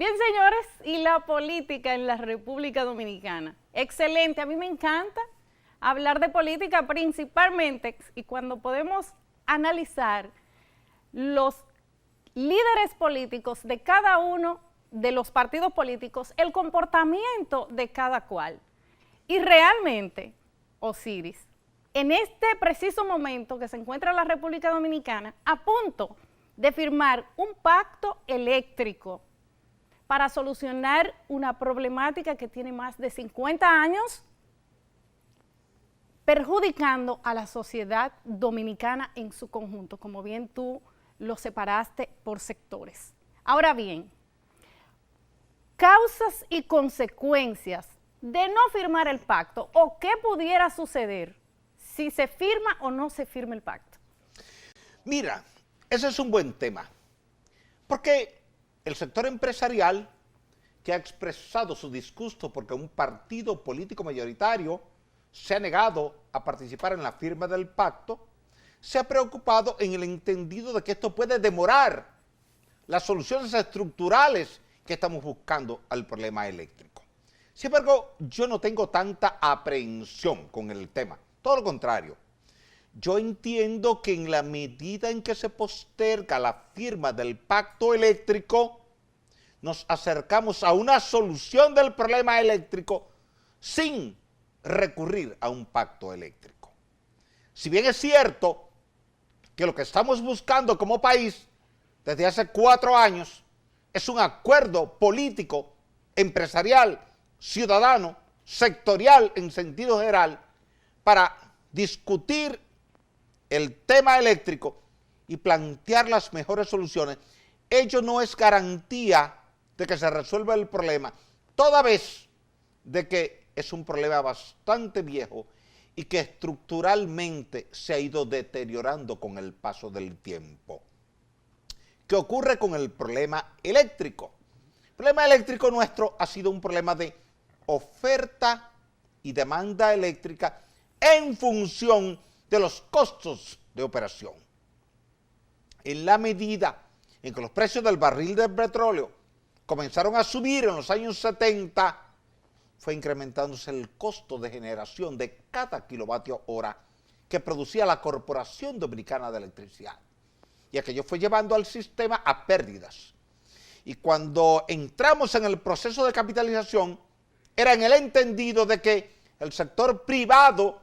Bien, señores, y la política en la República Dominicana. Excelente, a mí me encanta hablar de política principalmente y cuando podemos analizar los líderes políticos de cada uno de los partidos políticos, el comportamiento de cada cual. Y realmente, Osiris, en este preciso momento que se encuentra la República Dominicana a punto de firmar un pacto eléctrico para solucionar una problemática que tiene más de 50 años perjudicando a la sociedad dominicana en su conjunto, como bien tú lo separaste por sectores. Ahora bien, causas y consecuencias de no firmar el pacto o qué pudiera suceder si se firma o no se firma el pacto. Mira, ese es un buen tema, porque el sector empresarial que ha expresado su disgusto porque un partido político mayoritario se ha negado a participar en la firma del pacto, se ha preocupado en el entendido de que esto puede demorar las soluciones estructurales que estamos buscando al problema eléctrico. Sin embargo, yo no tengo tanta aprehensión con el tema, todo lo contrario. Yo entiendo que en la medida en que se posterga la firma del pacto eléctrico, nos acercamos a una solución del problema eléctrico sin recurrir a un pacto eléctrico. Si bien es cierto que lo que estamos buscando como país desde hace 4 años es un acuerdo político, empresarial, ciudadano, sectorial en sentido general para discutir el tema eléctrico y plantear las mejores soluciones, ello no es garantía de que se resuelva el problema, toda vez de que es un problema bastante viejo y que estructuralmente se ha ido deteriorando con el paso del tiempo. ¿Qué ocurre con el problema eléctrico? El problema eléctrico nuestro ha sido un problema de oferta y demanda eléctrica en función de los costos de operación. En la medida en que los precios del barril de petróleo comenzaron a subir en los años 70, fue incrementándose el costo de generación de cada kilovatio hora que producía la Corporación Dominicana de Electricidad. Y aquello fue llevando al sistema a pérdidas. Y cuando entramos en el proceso de capitalización, era en el entendido de que el sector privado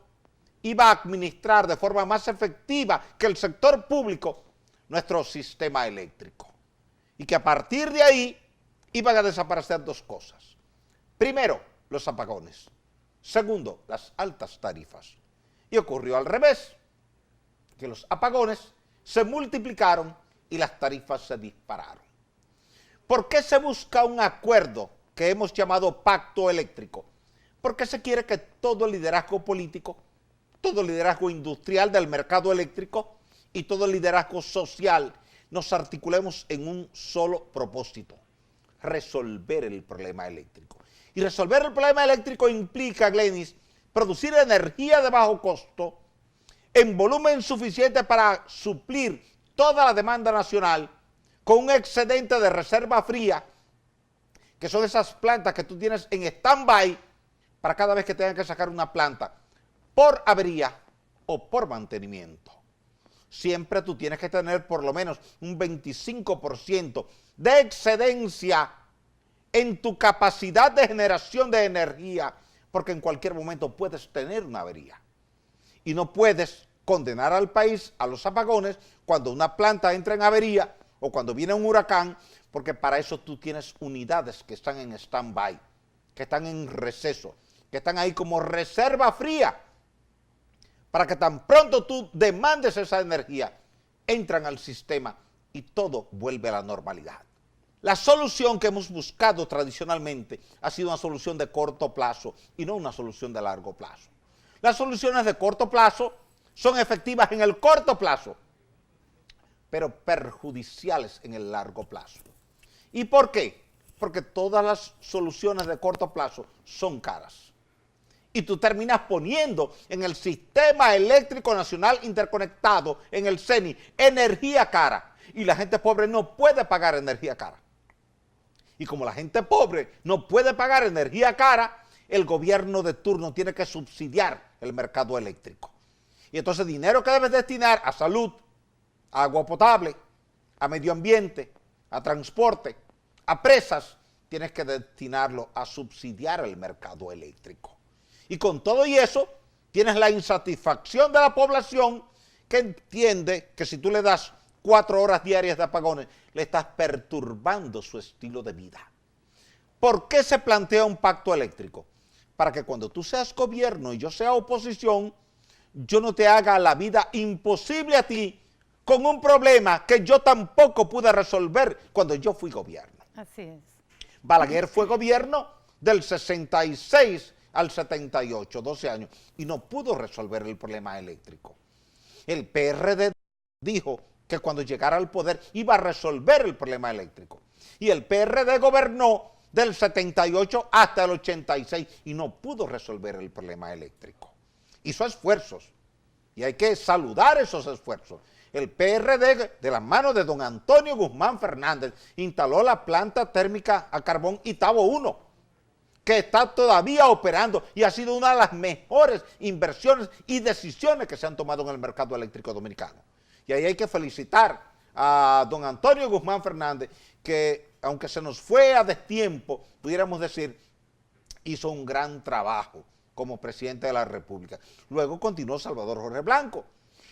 iba a administrar de forma más efectiva que el sector público nuestro sistema eléctrico. Y que a partir de ahí iban a desaparecer 2 cosas. Primero, los apagones. Segundo, las altas tarifas. Y ocurrió al revés, que los apagones se multiplicaron y las tarifas se dispararon. ¿Por qué se busca un acuerdo que hemos llamado pacto eléctrico? Porque se quiere que todo el liderazgo político, todo el liderazgo industrial del mercado eléctrico y todo el liderazgo social nos articulemos en un solo propósito: resolver el problema eléctrico. Y resolver el problema eléctrico implica, Glenis, producir energía de bajo costo en volumen suficiente para suplir toda la demanda nacional con un excedente de reserva fría, que son esas plantas que tú tienes en stand-by para cada vez que tengan que sacar una planta por avería o por mantenimiento. Siempre tú tienes que tener por lo menos un 25% de excedencia en tu capacidad de generación de energía, porque en cualquier momento puedes tener una avería. Y no puedes condenar al país a los apagones cuando una planta entra en avería o cuando viene un huracán, porque para eso tú tienes unidades que están en stand-by, que están en receso, que están ahí como reserva fría, para que tan pronto tú demandes esa energía, entran al sistema y todo vuelve a la normalidad. La solución que hemos buscado tradicionalmente ha sido una solución de corto plazo y no una solución de largo plazo. Las soluciones de corto plazo son efectivas en el corto plazo, pero perjudiciales en el largo plazo. ¿Y por qué? Porque todas las soluciones de corto plazo son caras. Y tú terminas poniendo en el Sistema Eléctrico Nacional Interconectado, en el CENI, energía cara. Y la gente pobre no puede pagar energía cara. Y como la gente pobre no puede pagar energía cara, el gobierno de turno tiene que subsidiar el mercado eléctrico. Y entonces dinero que debes destinar a salud, a agua potable, a medio ambiente, a transporte, a presas, tienes que destinarlo a subsidiar el mercado eléctrico. Y con todo y eso, tienes la insatisfacción de la población que entiende que si tú le das 4 horas diarias de apagones, le estás perturbando su estilo de vida. ¿Por qué se plantea un pacto eléctrico? Para que cuando tú seas gobierno y yo sea oposición, yo no te haga la vida imposible a ti con un problema que yo tampoco pude resolver cuando yo fui gobierno. Así es. Balaguer fue gobierno del 66 al 78, 12 años, y no pudo resolver el problema eléctrico. El PRD dijo que cuando llegara al poder iba a resolver el problema eléctrico. Y el PRD gobernó del 78 hasta el 86 y no pudo resolver el problema eléctrico. Hizo esfuerzos y hay que saludar esos esfuerzos. El PRD, de las manos de don Antonio Guzmán Fernández, instaló la planta térmica a carbón Itabo 1, que está todavía operando y ha sido una de las mejores inversiones y decisiones que se han tomado en el mercado eléctrico dominicano. Y ahí hay que felicitar a don Antonio Guzmán Fernández, que aunque se nos fue a destiempo, pudiéramos decir, hizo un gran trabajo como presidente de la República. Luego continuó Salvador Jorge Blanco,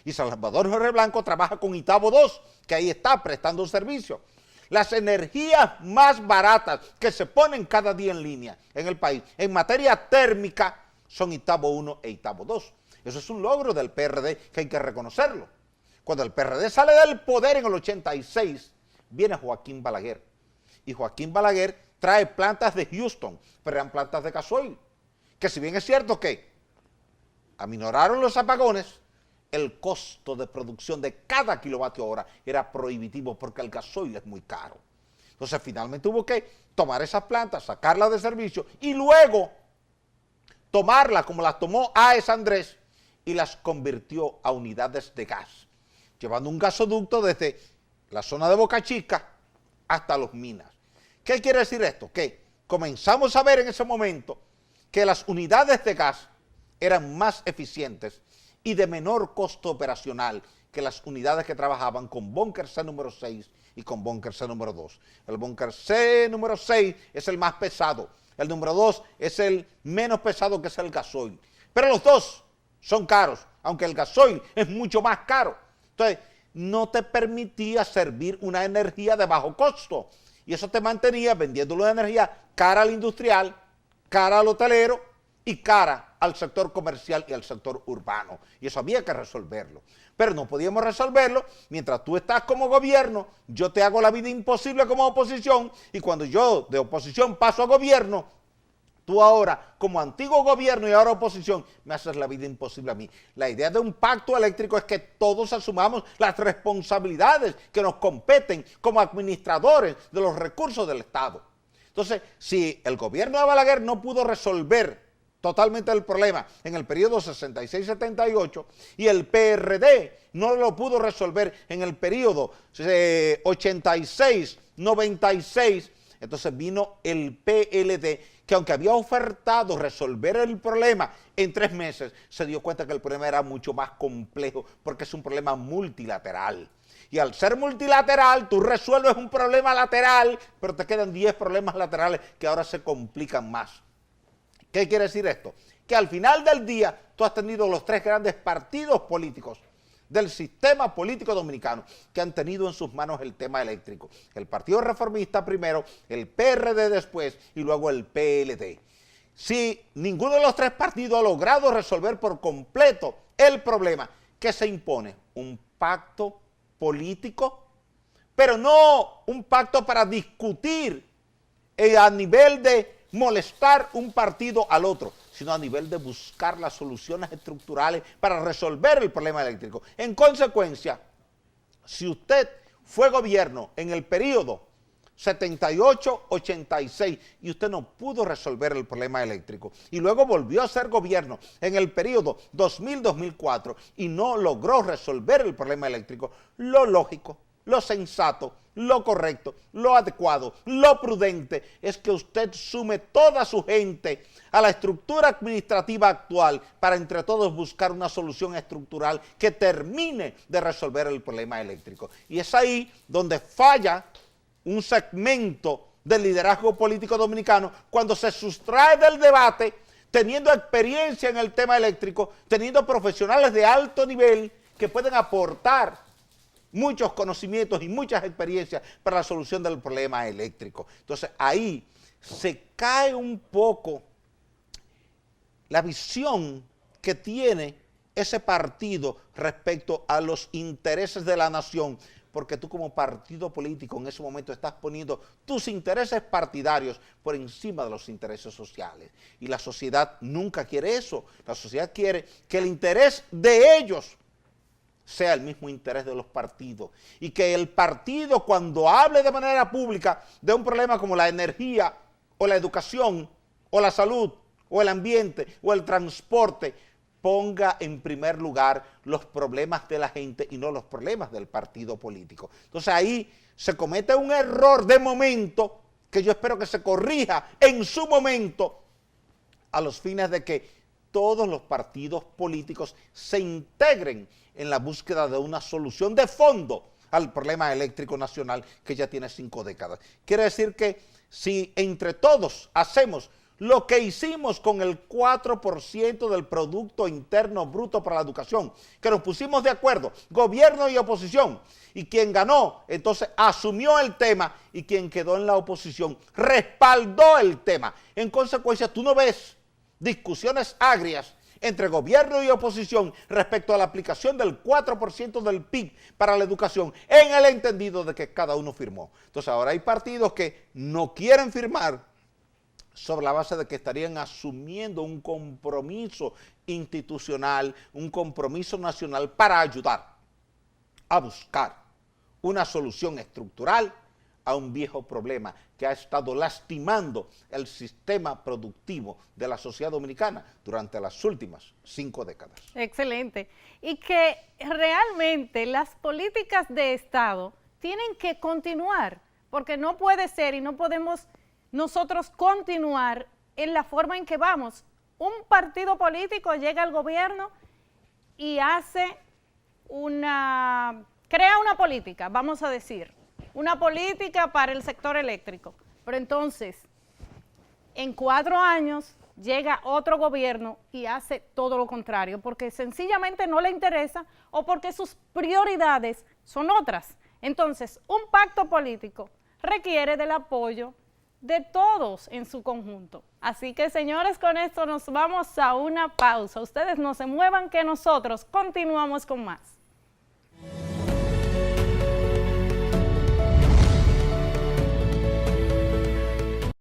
y Salvador Jorge Blanco trabaja con Itabo 2, que ahí está prestando un servicio. Las energías más baratas que se ponen cada día en línea en el país, en materia térmica, son Itabo 1 e Itabo 2. Eso es un logro del PRD que hay que reconocerlo. Cuando el PRD sale del poder en el 86, viene Joaquín Balaguer. Y Joaquín Balaguer trae plantas de Houston, pero eran plantas de gasoil. Que si bien es cierto que aminoraron los apagones, el costo de producción de cada kilovatio hora era prohibitivo porque el gasoil es muy caro. Entonces finalmente hubo que tomar esas plantas, sacarlas de servicio y luego tomarlas como las tomó AES Andrés y las convirtió a unidades de gas, llevando un gasoducto desde la zona de Boca Chica hasta Los Minas. ¿Qué quiere decir esto? Que comenzamos a ver en ese momento que las unidades de gas eran más eficientes y de menor costo operacional que las unidades que trabajaban con búnker C número 6 y con búnker C número 2. El búnker C número 6 es el más pesado, el número 2 es el menos pesado, que es el gasoil. Pero los dos son caros, aunque el gasoil es mucho más caro. Entonces, no te permitía servir una energía de bajo costo, y eso te mantenía vendiendo una energía cara al industrial, cara al hotelero y cara al sector comercial y al sector urbano. Y eso había que resolverlo. Pero no podíamos resolverlo mientras tú estás como gobierno, yo te hago la vida imposible como oposición, y cuando yo de oposición paso a gobierno, tú ahora, como antiguo gobierno y ahora oposición, me haces la vida imposible a mí. La idea de un pacto eléctrico es que todos asumamos las responsabilidades que nos competen como administradores de los recursos del Estado. Entonces, si el gobierno de Balaguer no pudo resolver totalmente el problema en el periodo 66-78 y el PRD no lo pudo resolver en el periodo 86-96, entonces vino el PLD, que aunque había ofertado resolver el problema en 3 meses, se dio cuenta que el problema era mucho más complejo porque es un problema multilateral. Y al ser multilateral, tú resuelves un problema lateral, pero te quedan 10 problemas laterales que ahora se complican más. ¿Qué quiere decir esto? Que al final del día, tú has tenido los 3 grandes partidos políticos del sistema político dominicano que han tenido en sus manos el tema eléctrico. El Partido Reformista primero, el PRD después y luego el PLD. Si ninguno de los 3 partidos ha logrado resolver por completo el problema, ¿qué se impone? Un pacto político, pero no un pacto para discutir a nivel de molestar un partido al otro, sino a nivel de buscar las soluciones estructurales para resolver el problema eléctrico. En consecuencia, si usted fue gobierno en el periodo 78-86 y usted no pudo resolver el problema eléctrico y luego volvió a ser gobierno en el periodo 2000-2004 y no logró resolver el problema eléctrico, lo lógico, lo sensato, lo correcto, lo adecuado, lo prudente, es que usted sume toda su gente a la estructura administrativa actual para entre todos buscar una solución estructural que termine de resolver el problema eléctrico. Y es ahí donde falla un segmento del liderazgo político dominicano cuando se sustrae del debate, teniendo experiencia en el tema eléctrico, teniendo profesionales de alto nivel que pueden aportar muchos conocimientos y muchas experiencias para la solución del problema eléctrico. Entonces ahí se cae un poco la visión que tiene ese partido respecto a los intereses de la nación, porque tú como partido político en ese momento estás poniendo tus intereses partidarios por encima de los intereses sociales. Y la sociedad nunca quiere eso. La sociedad quiere que el interés de ellos sea el mismo interés de los partidos. Y que el partido, cuando hable de manera pública de un problema como la energía, o la educación, o la salud, o el ambiente, o el transporte, ponga en primer lugar los problemas de la gente y no los problemas del partido político. Entonces ahí se comete un error de momento que yo espero que se corrija en su momento a los fines de que todos los partidos políticos se integren en la búsqueda de una solución de fondo al problema eléctrico nacional que ya tiene 5 décadas. Quiere decir que si entre todos hacemos lo que hicimos con el 4% del Producto Interno Bruto para la educación, que nos pusimos de acuerdo, gobierno y oposición, y quien ganó, entonces asumió el tema, y quien quedó en la oposición respaldó el tema. En consecuencia, tú no ves discusiones agrias entre gobierno y oposición respecto a la aplicación del 4% del PIB para la educación, en el entendido de que cada uno firmó. Entonces ahora hay partidos que no quieren firmar sobre la base de que estarían asumiendo un compromiso institucional, un compromiso nacional para ayudar a buscar una solución estructural a un viejo problema que ha estado lastimando el sistema productivo de la sociedad dominicana durante las últimas 5 décadas. Excelente. Y que realmente las políticas de Estado tienen que continuar, porque no puede ser y no podemos nosotros continuar en la forma en que vamos. Un partido político llega al gobierno y crea una política, vamos a decir, una política para el sector eléctrico. Pero entonces, en 4 años llega otro gobierno y hace todo lo contrario, porque sencillamente no le interesa o porque sus prioridades son otras. Entonces, un pacto político requiere del apoyo de todos en su conjunto. Así que, señores, con esto nos vamos a una pausa. Ustedes no se muevan, que nosotros continuamos con más.